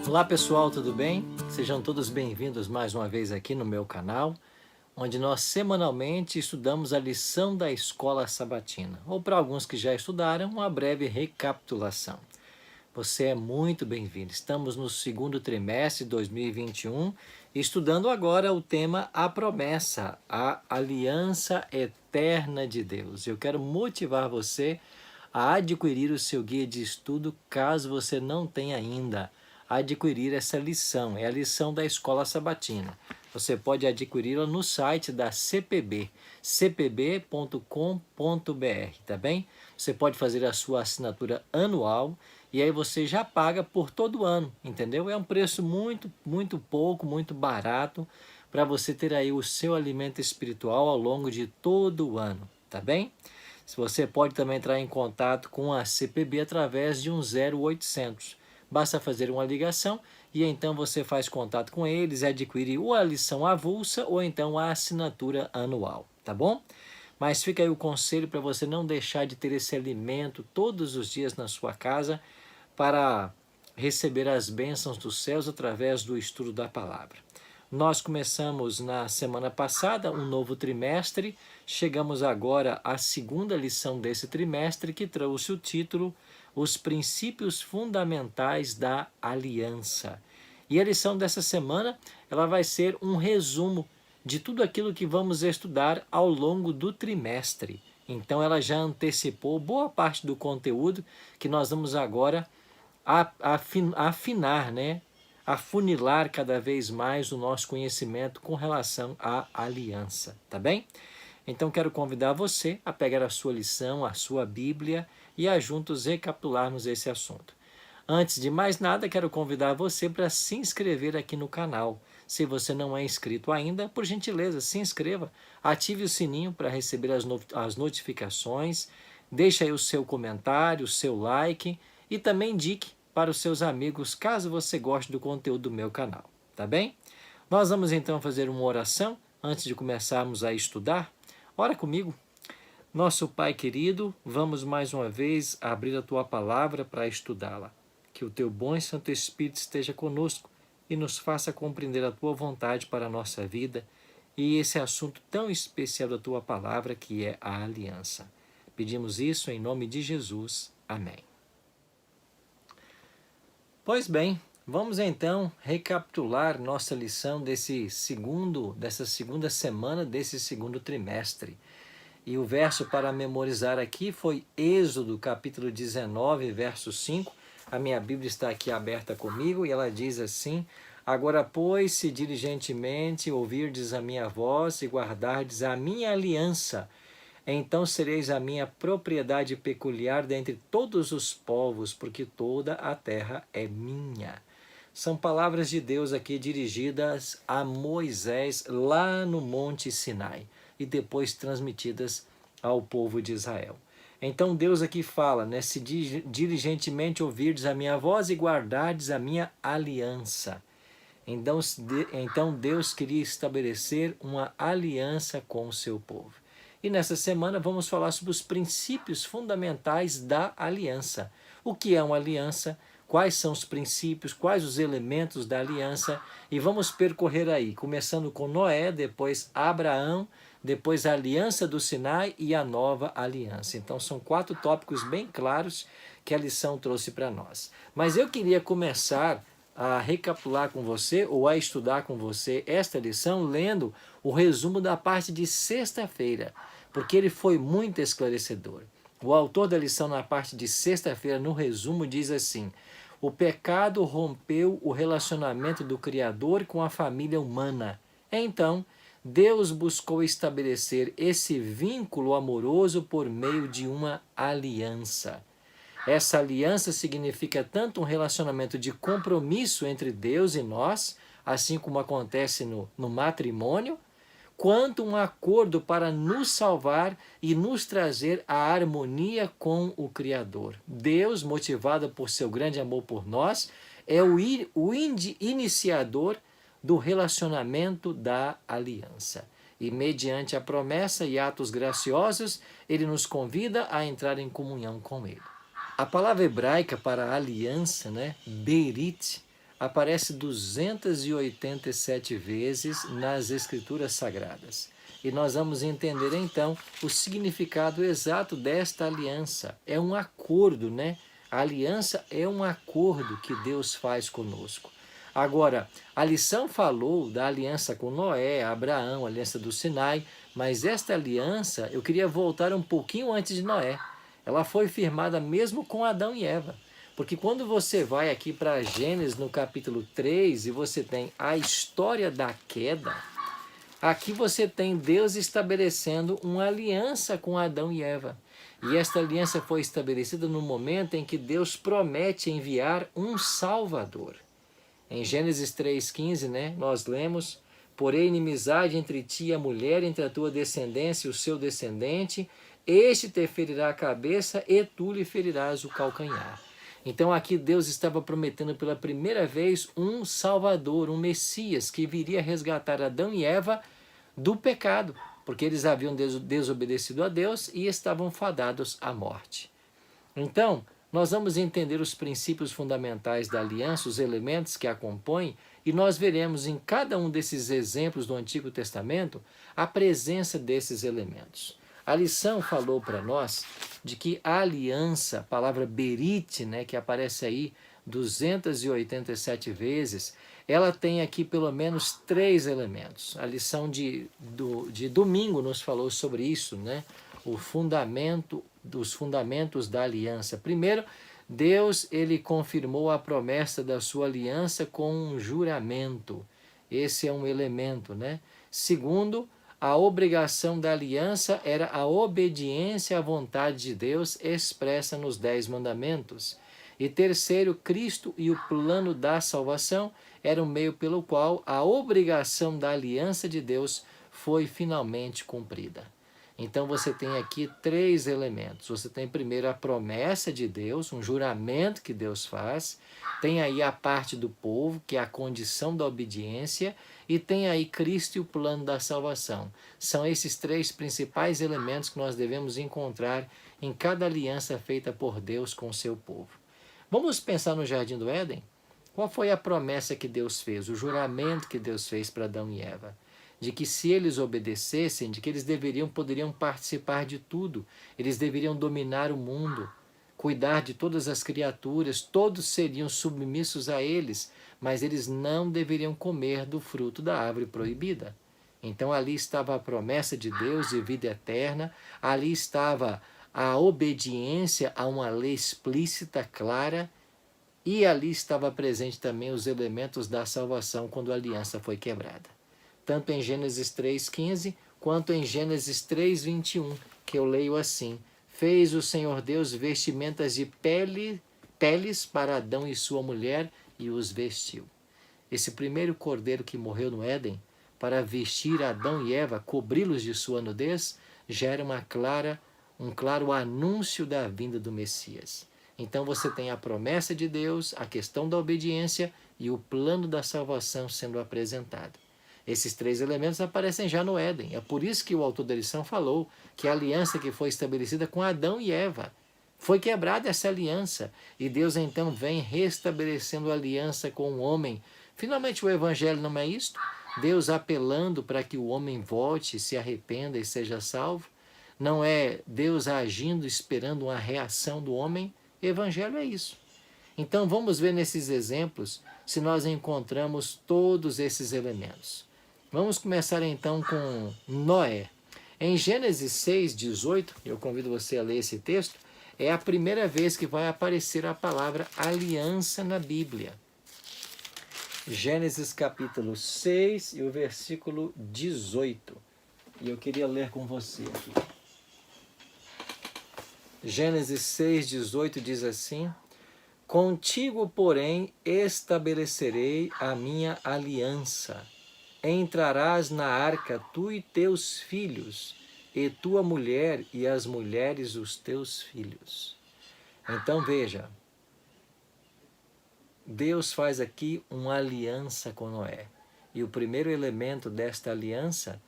Olá pessoal, tudo bem? Sejam todos bem-vindos mais uma vez aqui no meu canal, onde nós semanalmente estudamos a lição da escola sabatina, ou para alguns que já estudaram, uma breve recapitulação. Você é muito bem-vindo. Estamos no segundo trimestre de 2021, estudando agora o tema A Promessa, a Aliança Eterna de Deus. Eu quero motivar você a adquirir o seu guia de estudo, caso você não tenha ainda adquirir essa lição. É a lição da Escola Sabatina. Você pode adquiri-la no site da CPB, cpb.com.br, tá bem? Você pode fazer a sua assinatura anual e aí você já paga por todo ano, entendeu? É um preço muito pouco, muito barato para você ter aí o seu alimento espiritual ao longo de todo o ano, tá bem? Se você pode também entrar em contato com a CPB através de um 0800. Basta fazer uma ligação e então você faz contato com eles e adquire ou a lição avulsa ou então a assinatura anual, tá bom? Mas fica aí o conselho para você não deixar de ter esse alimento todos os dias na sua casa para receber as bênçãos dos céus através do estudo da palavra. Nós começamos na semana passada um novo trimestre, chegamos agora à segunda lição desse trimestre que trouxe o título Os Princípios Fundamentais da Aliança. E a lição dessa semana ela vai ser um resumo de tudo aquilo que vamos estudar ao longo do trimestre. Então ela já antecipou boa parte do conteúdo que nós vamos agora afinar, né? Afunilar cada vez mais o nosso conhecimento com relação à aliança, tá bem? Então quero convidar você a pegar a sua lição, a sua Bíblia e a juntos recapitularmos esse assunto. Antes de mais nada, quero convidar você para se inscrever aqui no canal. Se você não é inscrito ainda, por gentileza, se inscreva, ative o sininho para receber as notificações, deixe aí o seu comentário, o seu like e também indique para os seus amigos, caso você goste do conteúdo do meu canal, tá bem? Nós vamos então fazer uma oração antes de começarmos a estudar. Ora comigo. Nosso Pai querido, vamos mais uma vez abrir a Tua palavra para estudá-la. Que o Teu bom e Santo Espírito esteja conosco e nos faça compreender a Tua vontade para a nossa vida e esse assunto tão especial da Tua palavra que é a aliança. Pedimos isso em nome de Jesus. Amém. Pois bem, vamos então recapitular nossa lição dessa segunda semana desse segundo trimestre. E o verso para memorizar aqui foi Êxodo, capítulo 19, verso 5. A minha Bíblia está aqui aberta comigo e ela diz assim: Agora, pois, se diligentemente ouvirdes a minha voz e guardardes a minha aliança, então sereis a minha propriedade peculiar dentre todos os povos, porque toda a terra é minha. São palavras de Deus aqui dirigidas a Moisés lá no Monte Sinai e depois transmitidas ao povo de Israel. Então Deus aqui fala, né? Se diligentemente ouvirdes a minha voz e guardardes a minha aliança. Então Deus queria estabelecer uma aliança com o seu povo. E nessa semana vamos falar sobre os princípios fundamentais da aliança. O que é uma aliança? Quais são os princípios, quais os elementos da aliança? E vamos percorrer aí, começando com Noé, depois Abraão, depois a aliança do Sinai e a nova aliança. Então são 4 tópicos bem claros que a lição trouxe para nós. Mas eu queria começar a recapitular com você ou a estudar com você esta lição lendo o resumo da parte de sexta-feira, porque ele foi muito esclarecedor. O autor da lição na parte de sexta-feira, no resumo, diz assim: o pecado rompeu o relacionamento do Criador com a família humana. Então, Deus buscou estabelecer esse vínculo amoroso por meio de uma aliança. Essa aliança significa tanto um relacionamento de compromisso entre Deus e nós, assim como acontece no matrimônio, quanto um acordo para nos salvar e nos trazer a harmonia com o Criador. Deus, motivado por seu grande amor por nós, é o iniciador do relacionamento da aliança. E mediante a promessa e atos graciosos, ele nos convida a entrar em comunhão com ele. A palavra hebraica para aliança, né, berit, aparece 287 vezes nas Escrituras Sagradas. E nós vamos entender então o significado exato desta aliança. É um acordo, né? A aliança é um acordo que Deus faz conosco. Agora, a lição falou da aliança com Noé, Abraão, a aliança do Sinai, mas esta aliança, eu queria voltar um pouquinho antes de Noé. Ela foi firmada mesmo com Adão e Eva. Porque quando você vai aqui para Gênesis no capítulo 3 e você tem a história da queda, aqui você tem Deus estabelecendo uma aliança com Adão e Eva. E esta aliança foi estabelecida no momento em que Deus promete enviar um Salvador. Em Gênesis 3,15, né, nós lemos: porém inimizade entre ti e a mulher, entre a tua descendência e o seu descendente, este te ferirá a cabeça e tu lhe ferirás o calcanhar. Então aqui Deus estava prometendo pela primeira vez um Salvador, um Messias, que viria resgatar Adão e Eva do pecado, porque eles haviam desobedecido a Deus e estavam fadados à morte. Então, nós vamos entender os princípios fundamentais da aliança, os elementos que a compõem, e nós veremos em cada um desses exemplos do Antigo Testamento a presença desses elementos. A lição falou para nós de que a aliança, a palavra berite, né, que aparece aí 287 vezes, ela tem aqui pelo menos 3 elementos. A lição de domingo nos falou sobre isso, né? O fundamento dos fundamentos da aliança. Primeiro, Deus ele confirmou a promessa da sua aliança com um juramento. Esse é um elemento, né? Segundo, a obrigação da aliança era a obediência à vontade de Deus expressa nos 10 mandamentos. E terceiro, Cristo e o plano da salvação era o meio pelo qual a obrigação da aliança de Deus foi finalmente cumprida. Então você tem aqui 3 elementos. Você tem primeiro a promessa de Deus, um juramento que Deus faz. Tem aí a parte do povo, que é a condição da obediência. E tem aí Cristo e o plano da salvação. São esses 3 principais elementos que nós devemos encontrar em cada aliança feita por Deus com o seu povo. Vamos pensar no Jardim do Éden? Qual foi a promessa que Deus fez, o juramento que Deus fez para Adão e Eva? De que se eles obedecessem, de que eles poderiam participar de tudo, eles deveriam dominar o mundo, cuidar de todas as criaturas, todos seriam submissos a eles, mas eles não deveriam comer do fruto da árvore proibida. Então ali estava a promessa de Deus de vida eterna, ali estava a obediência a uma lei explícita, clara, e ali estava presente também os elementos da salvação quando a aliança foi quebrada. Tanto em Gênesis 3,15, quanto em Gênesis 3,21, que eu leio assim: fez o Senhor Deus vestimentas de peles para Adão e sua mulher e os vestiu. Esse primeiro cordeiro que morreu no Éden, para vestir Adão e Eva, cobri-los de sua nudez, gera um claro anúncio da vinda do Messias. Então você tem a promessa de Deus, a questão da obediência e o plano da salvação sendo apresentado. Esses 3 elementos aparecem já no Éden. É por isso que o autor da lição falou que a aliança que foi estabelecida com Adão e Eva foi quebrada, essa aliança. E Deus então vem restabelecendo a aliança com o homem. Finalmente o Evangelho não é isto? Deus apelando para que o homem volte, se arrependa e seja salvo? Não é Deus agindo, esperando uma reação do homem? Evangelho é isso. Então vamos ver nesses exemplos se nós encontramos todos esses elementos. Vamos começar então com Noé. Em Gênesis 6,18, eu convido você a ler esse texto, é a primeira vez que vai aparecer a palavra aliança na Bíblia. Gênesis capítulo 6 e o versículo 18. E eu queria ler com você aqui. Gênesis 6,18 diz assim: contigo, porém, estabelecerei a minha aliança. Entrarás na arca tu e teus filhos, e tua mulher e as mulheres dos teus filhos. Então veja, Deus faz aqui uma aliança com Noé. E o primeiro elemento desta aliança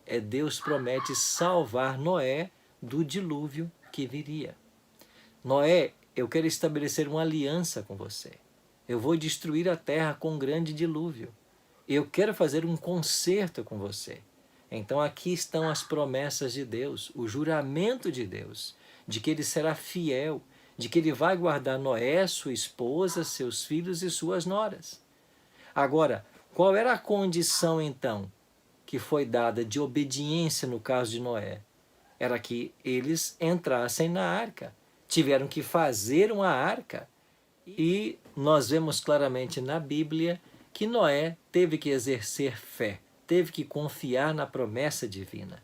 é Deus promete salvar Noé do dilúvio que viria. Noé, eu quero estabelecer uma aliança com você. Eu vou destruir a terra com um grande dilúvio. Eu quero fazer um concerto com você. Então aqui estão as promessas de Deus, o juramento de Deus, de que Ele será fiel, de que Ele vai guardar Noé, sua esposa, seus filhos e suas noras. Agora, qual era a condição então que foi dada de obediência no caso de Noé? Era que eles entrassem na arca. Tiveram que fazer uma arca. E nós vemos claramente na Bíblia que Noé teve que exercer fé, teve que confiar na promessa divina.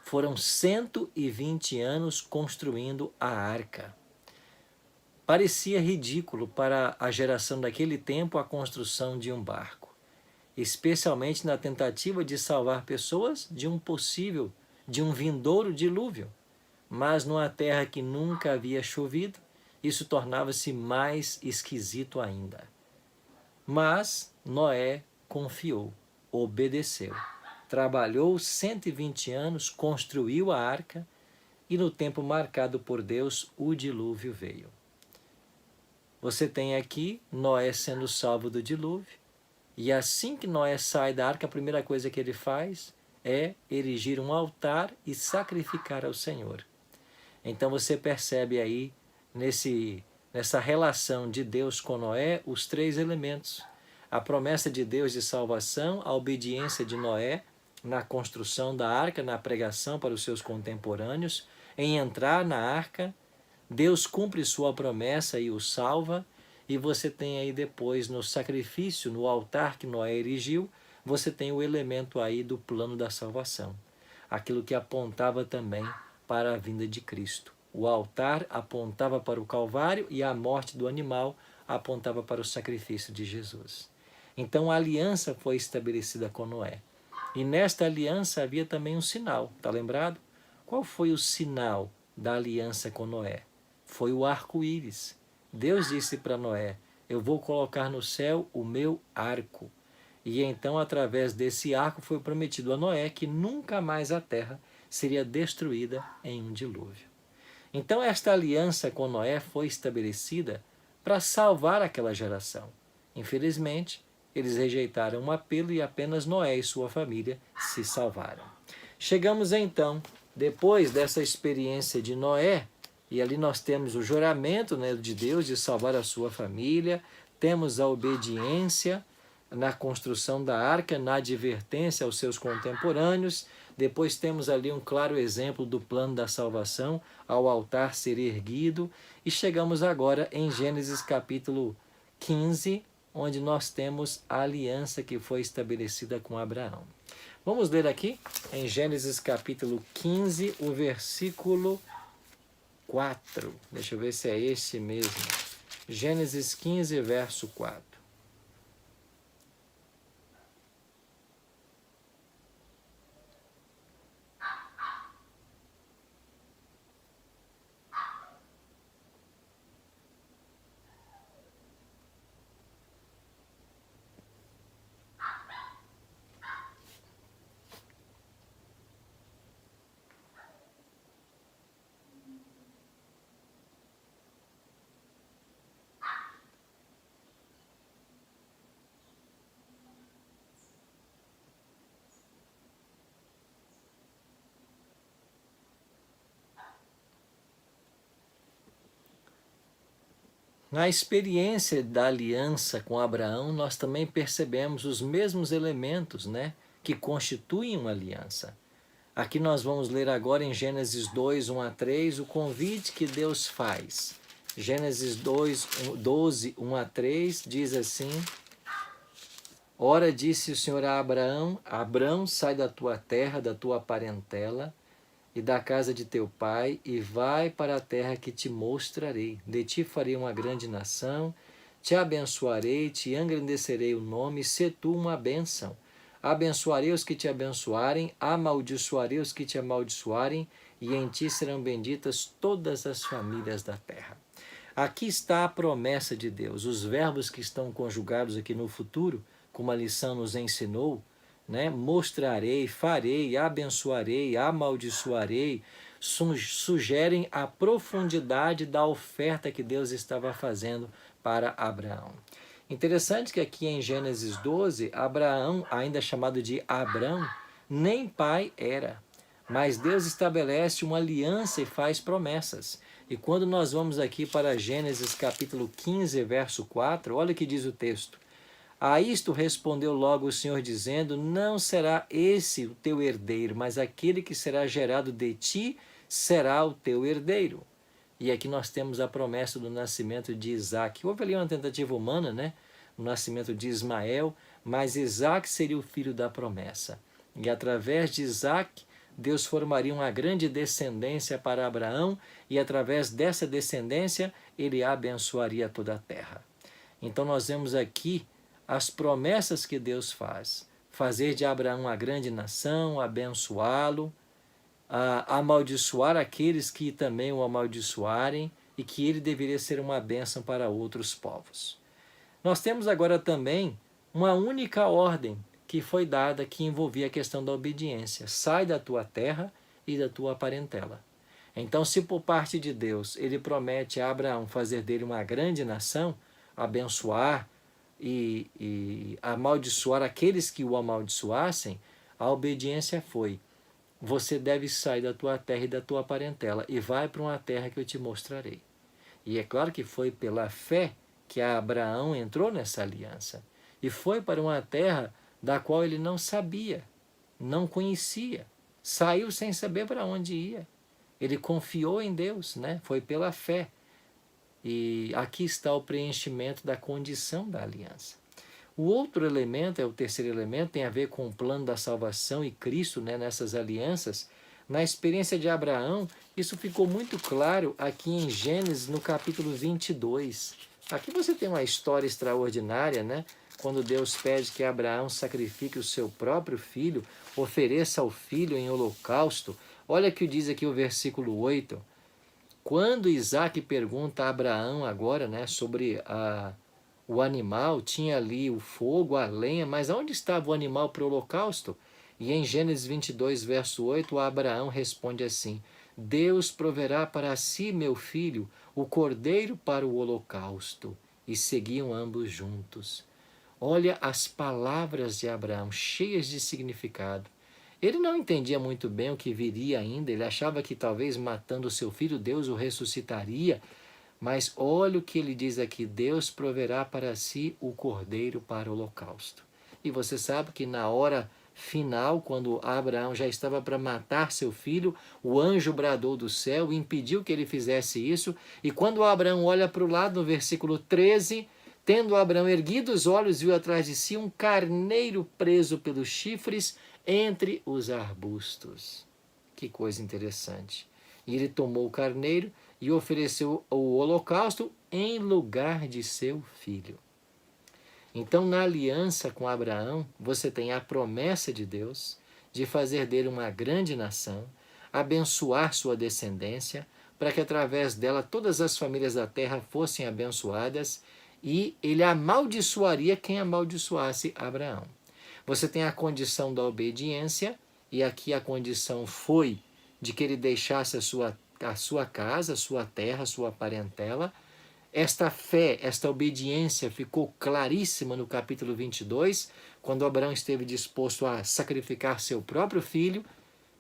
Foram 120 anos construindo a arca. Parecia ridículo para a geração daquele tempo a construção de um barco, especialmente na tentativa de salvar pessoas de um vindouro dilúvio. Mas numa terra que nunca havia chovido, isso tornava-se mais esquisito ainda. Mas Noé confiou, obedeceu, trabalhou 120 anos, construiu a arca e no tempo marcado por Deus o dilúvio veio. Você tem aqui Noé sendo salvo do dilúvio e assim que Noé sai da arca, a primeira coisa que ele faz é erigir um altar e sacrificar ao Senhor. Então você percebe aí nessa relação de Deus com Noé os três elementos. A promessa de Deus de salvação, a obediência de Noé na construção da arca, na pregação para os seus contemporâneos, em entrar na arca, Deus cumpre sua promessa e o salva, e você tem aí depois no sacrifício, no altar que Noé erigiu, você tem o elemento aí do plano da salvação. Aquilo que apontava também para a vinda de Cristo. O altar apontava para o Calvário e a morte do animal apontava para o sacrifício de Jesus. Então a aliança foi estabelecida com Noé. E nesta aliança havia também um sinal, está lembrado? Qual foi o sinal da aliança com Noé? Foi o arco-íris. Deus disse para Noé, eu vou colocar no céu o meu arco. E então, através desse arco, foi prometido a Noé que nunca mais a terra seria destruída em um dilúvio. Então, esta aliança com Noé foi estabelecida para salvar aquela geração. Infelizmente, eles rejeitaram o apelo e apenas Noé e sua família se salvaram. Chegamos então, depois dessa experiência de Noé, e ali nós temos o juramento, né, de Deus de salvar a sua família, temos a obediência na construção da arca, na advertência aos seus contemporâneos, depois temos ali um claro exemplo do plano da salvação, ao altar ser erguido, e chegamos agora em Gênesis capítulo 15, onde nós temos a aliança que foi estabelecida com Abraão. Vamos ler aqui em Gênesis capítulo 15, o versículo 4. Deixa eu ver se é esse mesmo. Gênesis 15, verso 4. Na experiência da aliança com Abraão, nós também percebemos os mesmos elementos, né, que constituem uma aliança. Aqui nós vamos ler agora em Gênesis 2, 1 a 3, o convite que Deus faz. Gênesis 2, 12, 1 a 3, diz assim, ora disse o Senhor a Abraão, Abraão, sai da tua terra, da tua parentela, e da casa de teu pai, e vai para a terra que te mostrarei. De ti farei uma grande nação, te abençoarei, te engrandecerei o nome, e se tu uma bênção. Abençoarei os que te abençoarem, amaldiçoarei os que te amaldiçoarem, e em ti serão benditas todas as famílias da terra. Aqui está a promessa de Deus, os verbos que estão conjugados aqui no futuro, como a lição nos ensinou, né? Mostrarei, farei, abençoarei, amaldiçoarei, sugerem a profundidade da oferta que Deus estava fazendo para Abraão. Interessante que aqui em Gênesis 12, Abraão, ainda chamado de Abrão, nem pai era, mas Deus estabelece uma aliança e faz promessas. E quando nós vamos aqui para Gênesis capítulo 15, verso 4, olha o que diz o texto. A isto respondeu logo o Senhor, dizendo, não será esse o teu herdeiro, mas aquele que será gerado de ti será o teu herdeiro. E aqui nós temos a promessa do nascimento de Isaac. Houve ali uma tentativa humana, né? O nascimento de Ismael, mas Isaac seria o filho da promessa. E através de Isaac, Deus formaria uma grande descendência para Abraão, e através dessa descendência, ele abençoaria toda a terra. Então nós vemos aqui as promessas que Deus faz. Fazer de Abraão uma grande nação, abençoá-lo, amaldiçoar aqueles que também o amaldiçoarem, e que ele deveria ser uma bênção para outros povos. Nós temos agora também uma única ordem que foi dada, que envolvia a questão da obediência. Sai da tua terra e da tua parentela. Então, se por parte de Deus ele promete a Abraão fazer dele uma grande nação, abençoar e amaldiçoar aqueles que o amaldiçoassem, a obediência foi: você deve sair da tua terra e da tua parentela e vai para uma terra que eu te mostrarei. E é claro que foi pela fé que Abraão entrou nessa aliança. E foi para uma terra da qual ele não sabia, não conhecia. Saiu sem saber para onde ia. Ele confiou em Deus, né? Foi pela fé. E aqui está o preenchimento da condição da aliança. O outro elemento, o terceiro elemento, tem a ver com o plano da salvação e Cristo, né, nessas alianças. Na experiência de Abraão, isso ficou muito claro aqui em Gênesis, no capítulo 22. Aqui você tem uma história extraordinária, né? Quando Deus pede que Abraão sacrifique o seu próprio filho, ofereça o filho em holocausto. Olha o que diz aqui o versículo 8. Quando Isaac pergunta a Abraão agora, né, sobre o animal, tinha ali o fogo, a lenha, mas onde estava o animal para o holocausto? E em Gênesis 22, verso 8, Abraão responde assim: Deus proverá para si, meu filho, o cordeiro para o holocausto. E seguiam ambos juntos. Olha as palavras de Abraão, cheias de significado. Ele não entendia muito bem o que viria ainda, ele achava que talvez matando o seu filho, Deus o ressuscitaria. Mas olha o que ele diz aqui: Deus proverá para si o cordeiro para o holocausto. E você sabe que na hora final, quando Abraão já estava para matar seu filho, o anjo bradou do céu e impediu que ele fizesse isso. E quando Abraão olha para o lado, no versículo 13, tendo Abraão erguido os olhos, viu atrás de si um carneiro preso pelos chifres entre os arbustos. Que coisa interessante. E ele tomou o carneiro e ofereceu o holocausto em lugar de seu filho. Então, na aliança com Abraão, você tem a promessa de Deus de fazer dele uma grande nação, abençoar sua descendência, para que através dela todas as famílias da terra fossem abençoadas, e ele amaldiçoaria quem amaldiçoasse Abraão. Você tem a condição da obediência, e aqui a condição foi de que ele deixasse a sua casa, a sua terra, a sua parentela. Esta fé, esta obediência ficou claríssima no capítulo 22, quando Abraão esteve disposto a sacrificar seu próprio filho,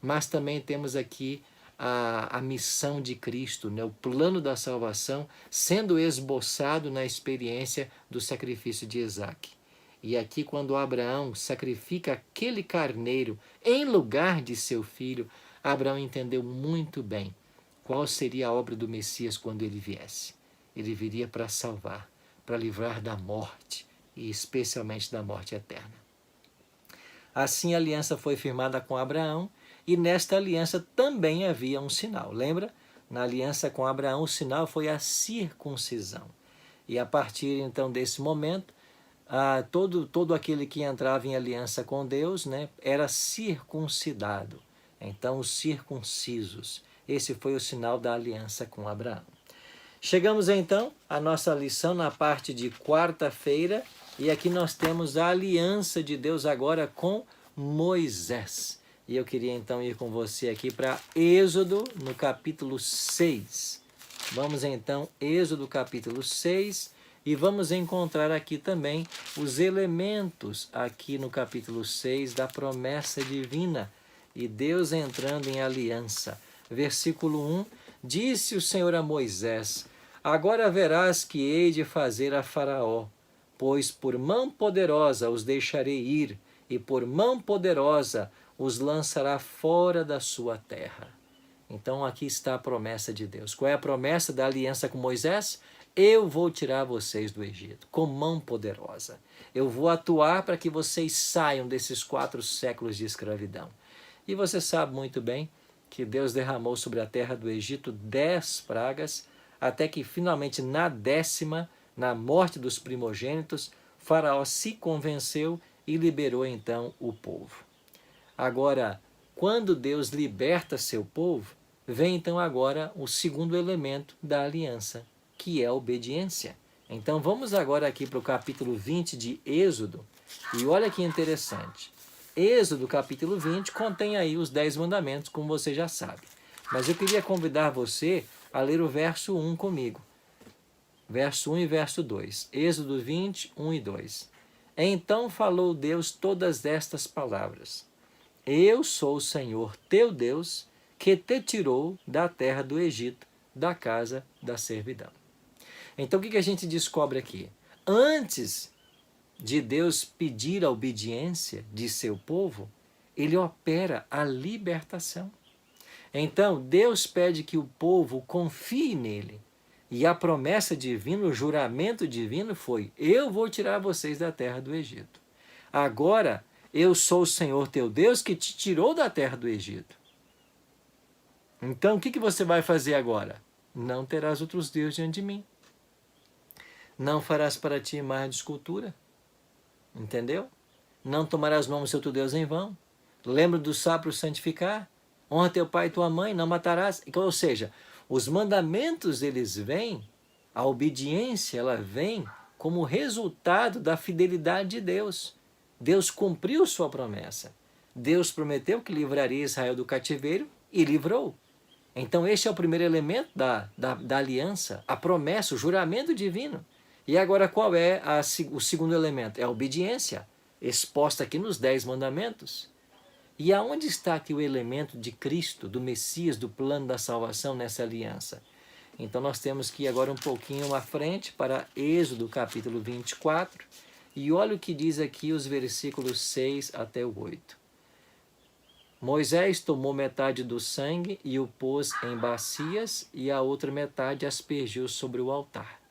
mas também temos aqui a missão de Cristo, né? O plano da salvação sendo esboçado na experiência do sacrifício de Isaac. E aqui, quando Abraão sacrifica aquele carneiro em lugar de seu filho, Abraão entendeu muito bem qual seria a obra do Messias quando ele viesse. Ele viria para salvar, para livrar da morte, e especialmente da morte eterna. Assim a aliança foi firmada com Abraão, e nesta aliança também havia um sinal. Lembra? Na aliança com Abraão, o sinal foi a circuncisão. E a partir então desse momento, todo aquele que entrava em aliança com Deus, né, era circuncidado. Então, os circuncisos. Esse foi o sinal da aliança com Abraão. Chegamos então à nossa lição na parte de quarta-feira, e aqui nós temos a aliança de Deus agora com Moisés. E eu queria então ir com você aqui para Êxodo, no capítulo 6. Vamos então, Êxodo capítulo 6, e vamos encontrar aqui também os elementos aqui no capítulo 6 da promessa divina e Deus entrando em aliança. Versículo 1, disse o Senhor a Moisés, agora verás que hei de fazer a Faraó, pois por mão poderosa os deixarei ir, e por mão poderosa os lançará fora da sua terra. Então aqui está a promessa de Deus. Qual é a promessa da aliança com Moisés? Eu vou tirar vocês do Egito com mão poderosa. Eu vou atuar para que vocês saiam desses 4 séculos de escravidão. E você sabe muito bem que Deus derramou sobre a terra do Egito 10 pragas, até que finalmente na 10ª, na morte dos primogênitos, Faraó se convenceu e liberou então o povo. Agora, quando Deus liberta seu povo, vem então agora o segundo elemento da aliança, que é a obediência. Então vamos agora aqui para o capítulo 20 de Êxodo, e olha que interessante. Êxodo capítulo 20 contém aí os 10 mandamentos, como você já sabe. Mas eu queria convidar você a ler o verso 1 comigo. Verso 1 e verso 2. Êxodo 20, 1 e 2. Então falou Deus todas estas palavras. Eu sou o Senhor teu Deus, que te tirou da terra do Egito, da casa da servidão. Então o que a gente descobre aqui? Antes de Deus pedir a obediência de seu povo, ele opera a libertação. Então Deus pede que o povo confie nele. E a promessa divina, o juramento divino foi, eu vou tirar vocês da terra do Egito. Agora, eu sou o Senhor teu Deus que te tirou da terra do Egito. Então, o que você vai fazer agora? Não terás outros deuses diante de mim. Não farás para ti imagem de escultura. Entendeu? Não tomarás nome do seu teu Deus em vão. Lembra do sábado santificar. Honra teu pai e tua mãe, não matarás. Ou seja, os mandamentos eles vêm, a obediência ela vem como resultado da fidelidade de Deus. Deus cumpriu sua promessa. Deus prometeu que livraria Israel do cativeiro e livrou. Então este é o primeiro elemento da aliança, a promessa, o juramento divino. E agora qual é o segundo elemento? É a obediência, exposta aqui nos 10 mandamentos. E aonde está aqui o elemento de Cristo, do Messias, do plano da salvação nessa aliança? Então nós temos que ir agora um pouquinho à frente para Êxodo capítulo 24, e olha o que diz aqui os versículos 6 até o 8. Moisés tomou metade do sangue e o pôs em bacias, e a outra metade aspergiu sobre o altar.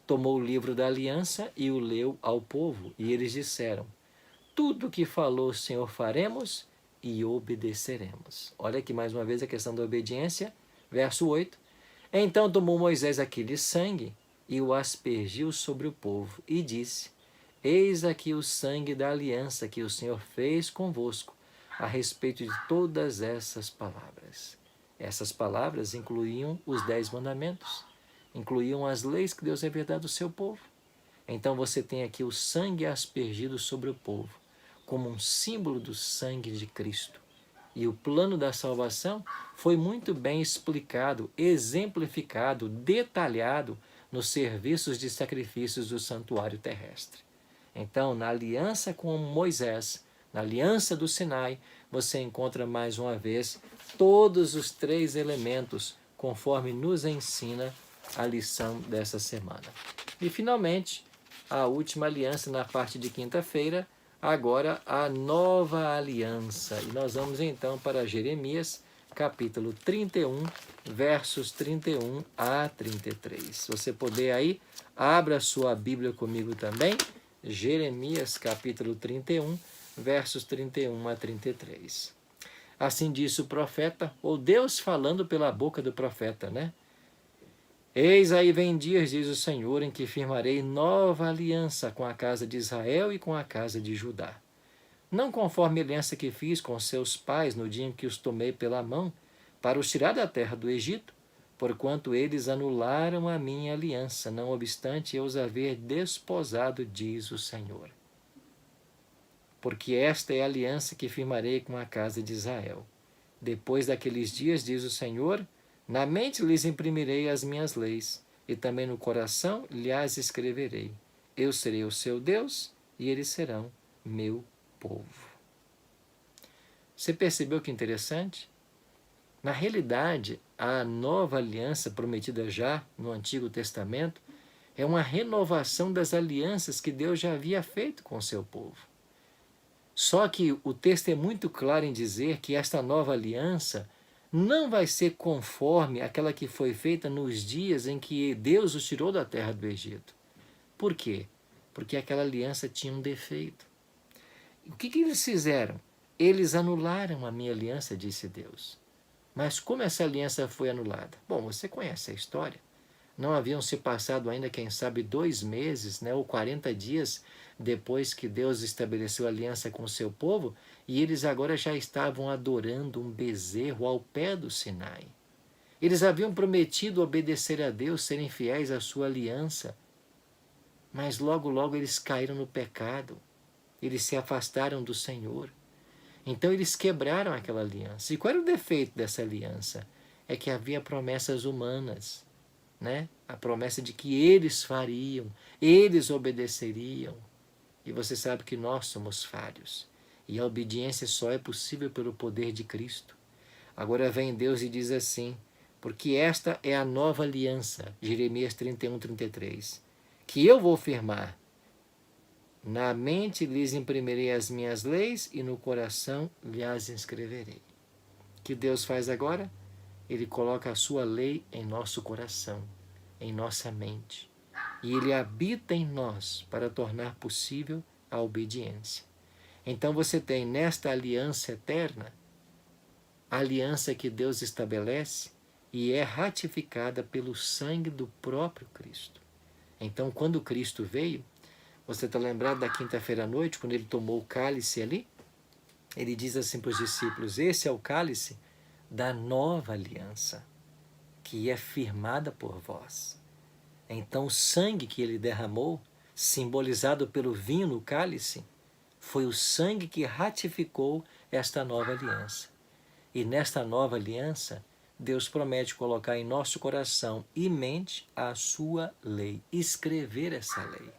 Tomou o livro da aliança e o leu ao povo, e eles disseram, tudo o que falou o Senhor faremos e obedeceremos. Olha aqui mais uma vez a questão da obediência, verso 8. Então tomou Moisés aquele sangue e o aspergiu sobre o povo, e disse, eis aqui o sangue da aliança que o Senhor fez convosco, a respeito de todas essas palavras. Essas palavras incluíam os 10 mandamentos, incluíam as leis que Deus havia dado ao seu povo. Então você tem aqui o sangue aspergido sobre o povo, como um símbolo do sangue de Cristo. E o plano da salvação foi muito bem explicado, exemplificado, detalhado nos serviços de sacrifícios do santuário terrestre. Então, na aliança com Moisés, na aliança do Sinai, você encontra mais uma vez todos os 3 elementos, conforme nos ensina a lição dessa semana. E, finalmente, a última aliança na parte de quinta-feira, agora a nova aliança. E nós vamos então para Jeremias, capítulo 31, versos 31 a 33. Se você puder aí, abra sua Bíblia comigo também. Jeremias, capítulo 31, versos 31 a 33. Assim disse o profeta, ou Deus falando pela boca do profeta, né? Eis aí vem dias, diz o Senhor, em que firmarei nova aliança com a casa de Israel e com a casa de Judá. Não conforme a aliança que fiz com seus pais no dia em que os tomei pela mão, para os tirar da terra do Egito, porquanto eles anularam a minha aliança, não obstante eu os haver desposado, diz o Senhor. porque esta é a aliança que firmarei com a casa de Israel. Depois daqueles dias, diz o Senhor, na mente lhes imprimirei as minhas leis, e também no coração lhes escreverei. Eu serei o seu Deus, e eles serão meu povo. Você percebeu que interessante? Na realidade, a nova aliança prometida já no Antigo Testamento é uma renovação das alianças que Deus já havia feito com o seu povo. Só que o texto é muito claro em dizer que esta nova aliança não vai ser conforme aquela que foi feita nos dias em que Deus os tirou da terra do Egito. Por quê? Porque aquela aliança tinha um defeito. O que eles fizeram? Eles anularam a minha aliança, disse Deus. Mas como essa aliança foi anulada? Bom, você conhece a história. Não haviam se passado ainda, quem sabe, 2 meses, ou 40 dias depois que Deus estabeleceu a aliança com o seu povo, e eles agora já estavam adorando um bezerro ao pé do Sinai. Eles haviam prometido obedecer a Deus, serem fiéis à sua aliança, mas logo, logo eles caíram no pecado, eles se afastaram do Senhor. Então eles quebraram aquela aliança. E qual era o defeito dessa aliança? É que havia promessas humanas, a promessa de que eles fariam, eles obedeceriam. E você sabe que nós somos falhos. E a obediência só é possível pelo poder de Cristo. Agora vem Deus e diz assim, porque esta é a nova aliança, Jeremias 31, 33, que eu vou firmar. Na mente lhes imprimirei as minhas leis e no coração lhes escreverei. O que Deus faz agora? Ele coloca a sua lei em nosso coração, em nossa mente. E Ele habita em nós para tornar possível a obediência. Então você tem nesta aliança eterna, a aliança que Deus estabelece e é ratificada pelo sangue do próprio Cristo. Então quando Cristo veio, você está lembrado da quinta-feira à noite, quando ele tomou o cálice ali? Ele diz assim para os discípulos, esse é o cálice da nova aliança, que é firmada por vós. Então o sangue que ele derramou, simbolizado pelo vinho no cálice, foi o sangue que ratificou esta nova aliança. E nesta nova aliança, Deus promete colocar em nosso coração e mente a sua lei, escrever essa lei.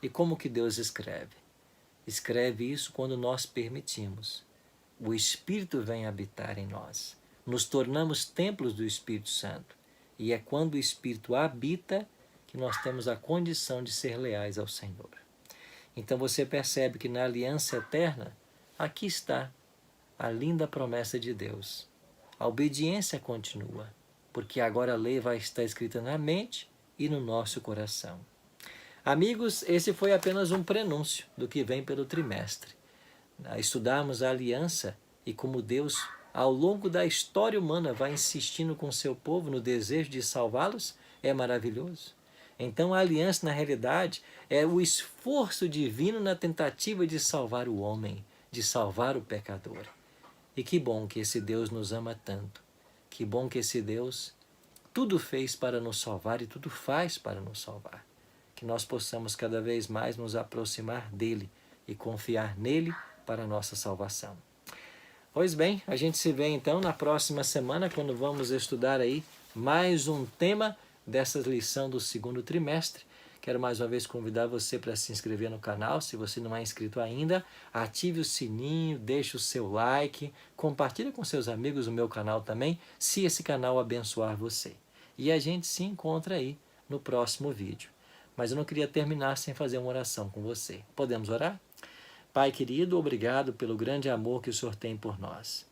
E como que Deus escreve? Escreve isso quando nós permitimos. O Espírito vem habitar em nós. Nos tornamos templos do Espírito Santo. E é quando o Espírito habita que nós temos a condição de ser leais ao Senhor. Então você percebe que na aliança eterna, aqui está a linda promessa de Deus. A obediência continua, porque agora a lei vai estar escrita na mente e no nosso coração. Amigos, esse foi apenas um prenúncio do que vem pelo trimestre. Estudarmos a aliança e como Deus, ao longo da história humana, vai insistindo com o seu povo no desejo de salvá-los, é maravilhoso. Então a aliança, na realidade, é o esforço divino na tentativa de salvar o homem, de salvar o pecador. E que bom que esse Deus nos ama tanto. Que bom que esse Deus tudo fez para nos salvar e tudo faz para nos salvar. Que nós possamos cada vez mais nos aproximar dele e confiar nele para a nossa salvação. Pois bem, a gente se vê então na próxima semana, quando vamos estudar aí mais um tema dessa lição do segundo trimestre. Quero mais uma vez convidar você para se inscrever no canal, se você não é inscrito ainda, ative o sininho, deixe o seu like, compartilhe com seus amigos o meu canal também, se esse canal abençoar você. E a gente se encontra aí no próximo vídeo. Mas eu não queria terminar sem fazer uma oração com você. Podemos orar? Pai querido, obrigado pelo grande amor que o Senhor tem por nós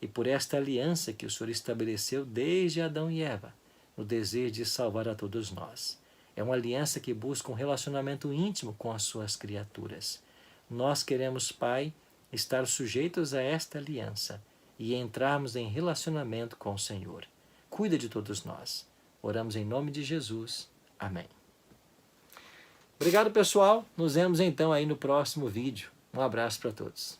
e por esta aliança que o Senhor estabeleceu desde Adão e Eva, no desejo de salvar a todos nós. É uma aliança que busca um relacionamento íntimo com as suas criaturas. Nós queremos, Pai, estar sujeitos a esta aliança e entrarmos em relacionamento com o Senhor. Cuida de todos nós. Oramos em nome de Jesus. Amém. Obrigado, pessoal. Nos vemos então aí no próximo vídeo. Um abraço para todos.